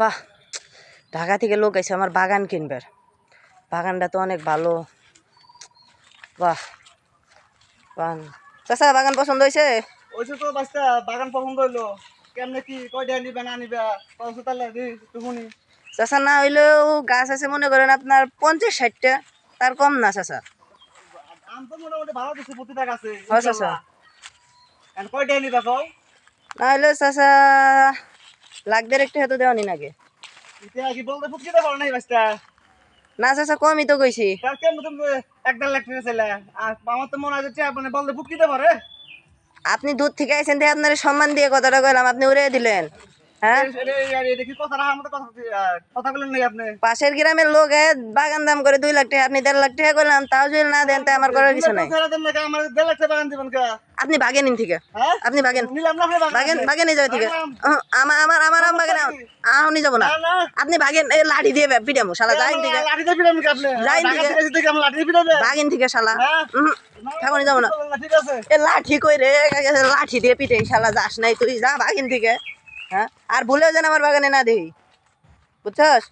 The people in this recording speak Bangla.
বাহ, ঢাকা থেকে লোক এসে আমার বাগান কিনবার। বাগানটা তো অনেক ভালো। বাহ, চাচা বাগান পছন্দ হয়েছে? ওইসব তো বাচ্চা বাগান পছন্দ হইলো। কেমনে কি কয়টা নিবে না নিবে কত তাহলে তুমি? চাচা না হইলেও গাছ আছে মনে করেন আপনার 50-60টা, তার কম না চাচা। আম তো মোটামুটি ভালো দিচ্ছে প্রতিটা গাছে হ্যাঁ চাচা। আর কয়টা নিবে কও? না হইলে চাচা লাগদের একটু হেতু দেওয়ানি নাকি? এটা কি বলতে ফুটকিতে পারো নাই বাচ্চা? না চাচা কমই তো কইছি। তার কেমন তুমি 1-1.5 লাখ টাকা চাইলে? আর আমার তো মনে হয় যে মানে বলতে ফুটকিতে পারে। আপনি দূর থেকে আইছেন দিয়ে আপনার সম্মান দিয়ে কথাটা কইলাম, আপনি উড়িয়ে দিলেন। হ্যাঁ, এটা কি কথা রাখার মতো কথা বলেন নাই আপনি? পাশের গ্রামের লোক বাগান দাম করে 2 লাখ টাকা, আপনি 1.5 লাখ টাকা করলাম, তাও যদি না দেন তা আমার করার কিছু নাই। আমার 1.5 লাখ টাকা বাগান দিবেন কে? আপনি বাগেন ইন থেকে, হ্যাঁ আপনি বাগেন নিলাম না বাগেন বাগেন এই যাবে থেকে। আমার আমার আমার আম বাগানে আহনি যাব না। আপনি বাগেন এই লাঠি দিয়ে পিটামু শালা, যাইন থেকে লাঠি দিয়ে পিটাবেন কি আপনি? যাইন থেকে লাঠি দিয়ে পিটাবে? বাগেন থেকে শালা। ঠাকুনি যাব না। ঠিক আছে এ লাঠি কই রে, লাঠি দিয়ে পিটে শালা, যাস নাই তুই, যা বাগেন থেকে। হ্যাঁ, আর ভুলেও যেন আমার বাগানে না দেই, বুঝছস?